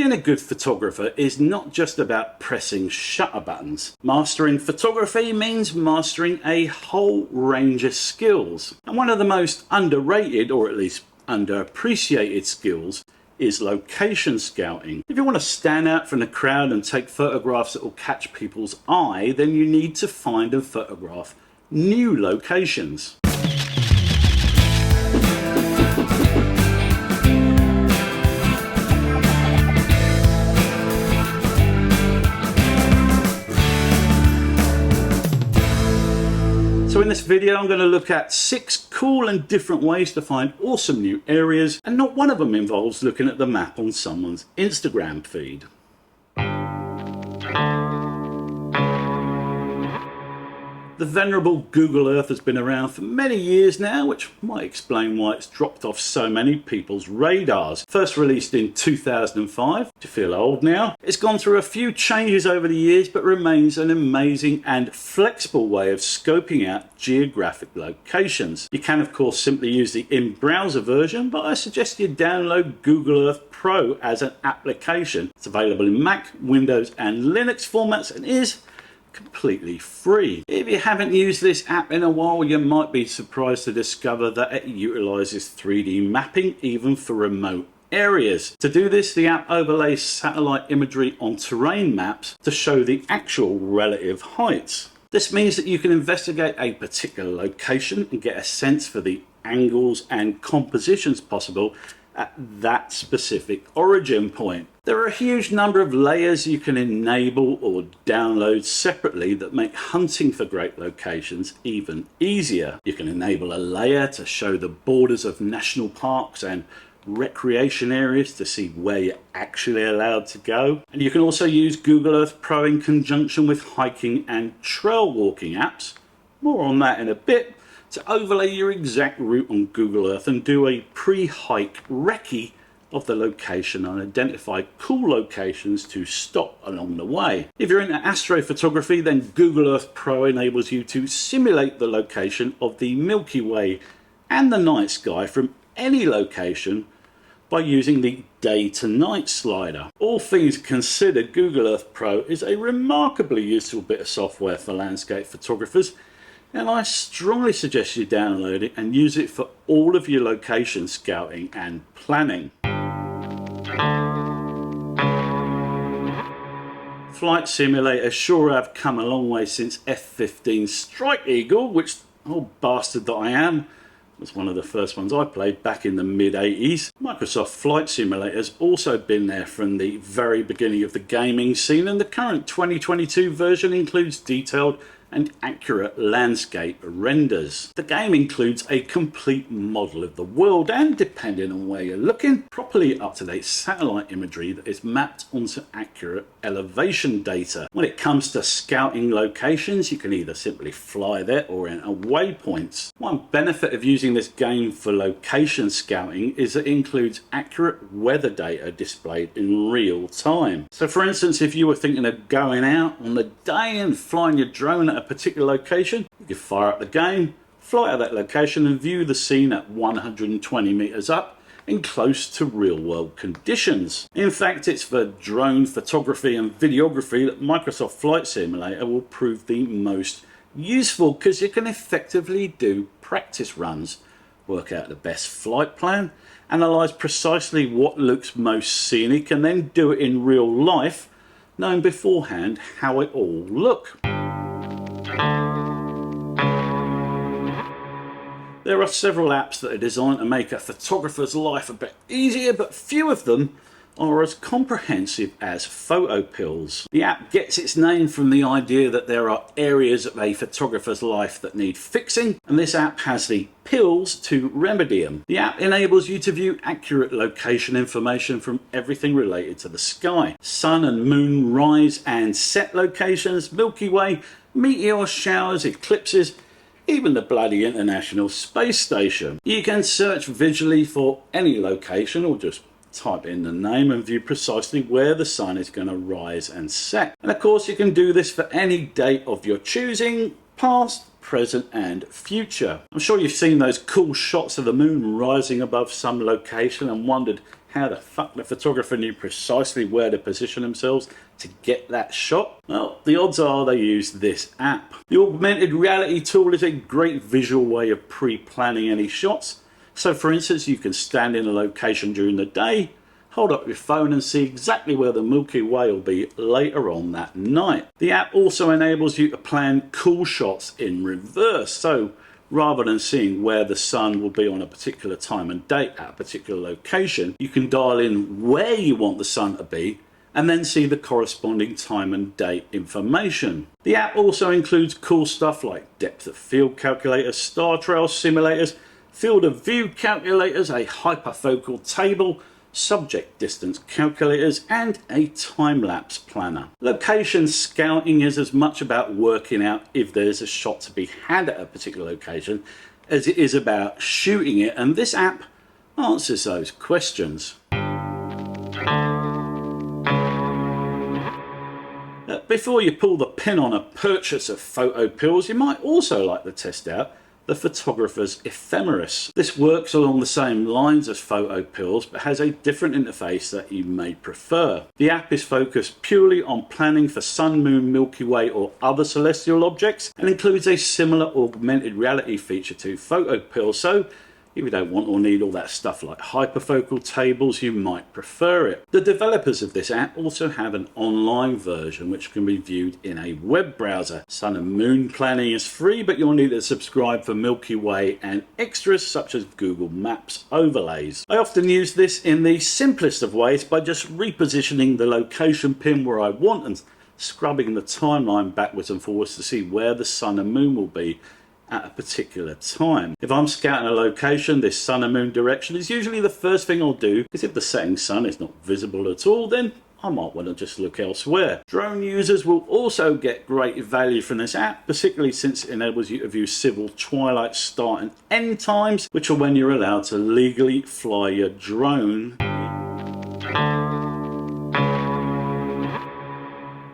Being a good photographer is not just about pressing shutter buttons. Mastering photography means mastering a whole range of skills. And one of the most underrated, or at least underappreciated skills, is location scouting. If you want to stand out from the crowd and take photographs that will catch people's eye, then you need to find and photograph new locations. So in this video I'm going to look at 6 cool and different ways to find awesome new areas, and not one of them involves looking at the map on someone's Instagram feed. The venerable Google Earth has been around for many years now, which might explain why it's dropped off so many people's radars. First released in 2005, do you feel old now? It's gone through a few changes over the years, but remains an amazing and flexible way of scoping out geographic locations. You can of course simply use the in-browser version, but I suggest you download Google Earth Pro as an application. It's available in Mac, Windows and Linux formats and is completely free. If you haven't used this app in a while, you might be surprised to discover that it utilizes 3D mapping even for remote areas. To do this, the app overlays satellite imagery on terrain maps to show the actual relative heights. This means that you can investigate a particular location and get a sense for the angles and compositions possible at that specific origin point. There are a huge number of layers you can enable or download separately that make hunting for great locations even easier. You can enable a layer to show the borders of national parks and recreation areas to see where you're actually allowed to go. And you can also use Google Earth Pro in conjunction with hiking and trail walking apps, more on that in a bit, to overlay your exact route on Google Earth and do a pre-hike recce of the location and identify cool locations to stop along the way. If you're into astrophotography, then Google Earth Pro enables you to simulate the location of the Milky Way and the night sky from any location by using the day to night slider. All things considered, Google Earth Pro is a remarkably useful bit of software for landscape photographers, and I strongly suggest you download it and use it for all of your location scouting and planning. Flight simulators sure have come a long way since F-15 Strike Eagle, which, old bastard that I am, was one of the first ones I played back in the mid-80s. Microsoft Flight Simulator's also been there from the very beginning of the gaming scene, and the current 2022 version includes detailed and accurate landscape renders. The game includes a complete model of the world and, depending on where you're looking, properly up-to-date satellite imagery that is mapped onto accurate elevation data. When it comes to scouting locations, you can either simply fly there or enter waypoints. One benefit of using this game for location scouting is that it includes accurate weather data displayed in real time. So for instance, if you were thinking of going out on the day and flying your drone at a particular location, you can fire up the game, fly out that location and view the scene at 120 meters up and close to real world conditions. In fact, it's for drone photography and videography that Microsoft Flight Simulator will prove the most useful, because you can effectively do practice runs, work out the best flight plan, analyze precisely what looks most scenic, and then do it in real life, knowing beforehand how it all look. There are several apps that are designed to make a photographer's life a bit easier, but few of them are as comprehensive as PhotoPills. The app gets its name from the idea that there are areas of a photographer's life that need fixing, and this app has the pills to remedy them. The app enables you to view accurate location information from everything related to the sky: sun and moon rise and set locations, Milky Way, meteor showers, eclipses, even the bloody International Space Station. You can search visually for any location or just type in the name and view precisely where the sun is going to rise and set. And of course you can do this for any date of your choosing, past, present and future. I'm sure you've seen those cool shots of the moon rising above some location and wondered how the fuck the photographer knew precisely where to position themselves to get that shot? Well, the odds are they used this app. The augmented reality tool is a great visual way of pre-planning any shots. So for instance, you can stand in a location during the day, hold up your phone and see exactly where the Milky Way will be later on that night. The app also enables you to plan cool shots in reverse. So rather than seeing where the sun will be on a particular time and date at a particular location, you can dial in where you want the sun to be and then see the corresponding time and date information. The app also includes cool stuff like depth of field calculators, star trail simulators, field of view calculators, a hyperfocal table, subject distance calculators, and a time-lapse planner. Location scouting is as much about working out if there's a shot to be had at a particular location as it is about shooting it, and this app answers those questions. Before you pull the pin on a purchase of PhotoPills, you might also like to test out the photographer's Ephemeris. This works along the same lines as PhotoPills but has a different interface that you may prefer. The app is focused purely on planning for sun, moon, Milky Way or other celestial objects and includes a similar augmented reality feature to PhotoPills, so if you don't want or need all that stuff like hyperfocal tables, you might prefer it. The developers of this app also have an online version which can be viewed in a web browser. Sun and moon planning is free, but you'll need to subscribe for Milky Way and extras such as Google Maps overlays. I often use this in the simplest of ways by just repositioning the location pin where I want and scrubbing the timeline backwards and forwards to see where the sun and moon will be at a particular time. If I'm scouting a location, this sun and moon direction is usually the first thing I'll do, because if the setting sun is not visible at all, then I might want to just look elsewhere. Drone users will also get great value from this app, particularly since it enables you to view civil twilight start and end times, which are when you're allowed to legally fly your drone.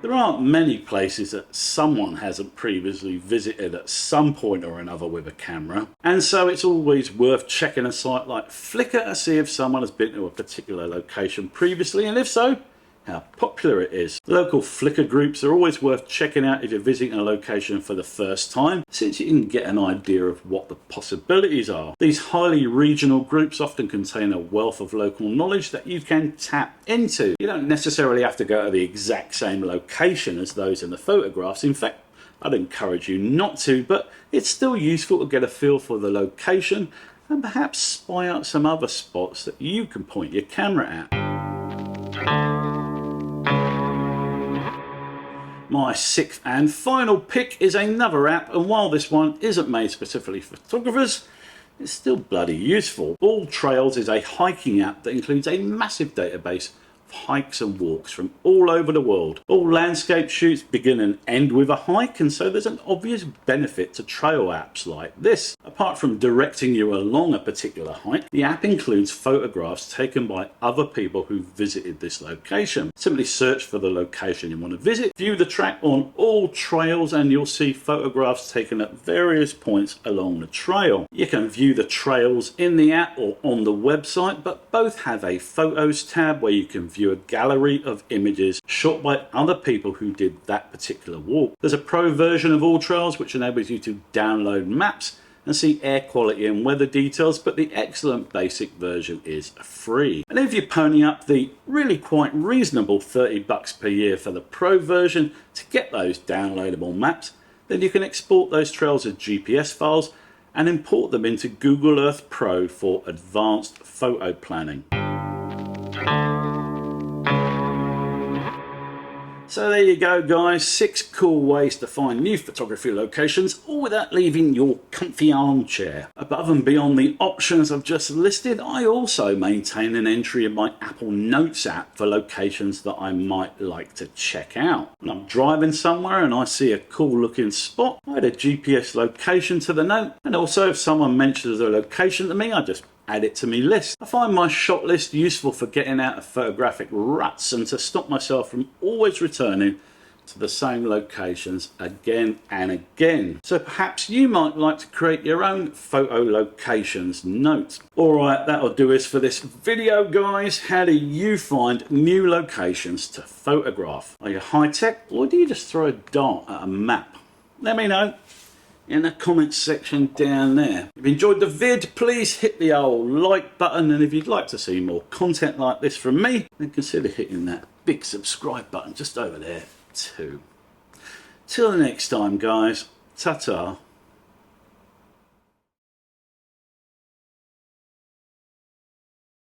There aren't many places that someone hasn't previously visited at some point or another with a camera, and so it's always worth checking a site like Flickr to see if someone has been to a particular location previously, and if so, how popular it is. Local Flickr groups are always worth checking out if you're visiting a location for the first time, since you can get an idea of what the possibilities are. These highly regional groups often contain a wealth of local knowledge that you can tap into. You don't necessarily have to go to the exact same location as those in the photographs. In fact, I'd encourage you not to, but it's still useful to get a feel for the location and perhaps spy out some other spots that you can point your camera at. My sixth and final pick is another app, and while this one isn't made specifically for photographers, it's still bloody useful. All Trails is a hiking app that includes a massive database of hikes and walks from all over the world. All landscape shoots begin and end with a hike, and so there's an obvious benefit to trail apps like this. Apart from directing you along a particular hike, the app includes photographs taken by other people who visited this location. Simply search for the location you want to visit, view the track on All Trails, and you'll see photographs taken at various points along the trail. You can view the trails in the app or on the website, but both have a Photos tab where you can view a gallery of images shot by other people who did that particular walk. There's a pro version of All Trails which enables you to download maps and see air quality and weather details, but the excellent basic version is free. And if you pony up the really quite reasonable $30 per year for the pro version to get those downloadable maps, then you can export those trails as GPS files and import them into Google Earth Pro for advanced photo planning. So there you go guys, 6 cool ways to find new photography locations all without leaving your comfy armchair. Above and beyond the options I've just listed, I also maintain an entry in my Apple Notes app for locations that I might like to check out. When I'm driving somewhere and I see a cool looking spot, I add a GPS location to the note, and also if someone mentions a location to me, I just add it to my list. I find my shot list useful for getting out of photographic ruts and to stop myself from always returning to the same locations again and again. So perhaps you might like to create your own photo locations note. Alright, that'll do us for this video, guys. How do you find new locations to photograph? Are you high tech, or do you just throw a dart at a map? Let me know in the comments section down there. If you enjoyed the vid, please hit the old like button, and if you'd like to see more content like this from me, then consider hitting that big subscribe button just over there too. Till the next time, guys, ta-ta.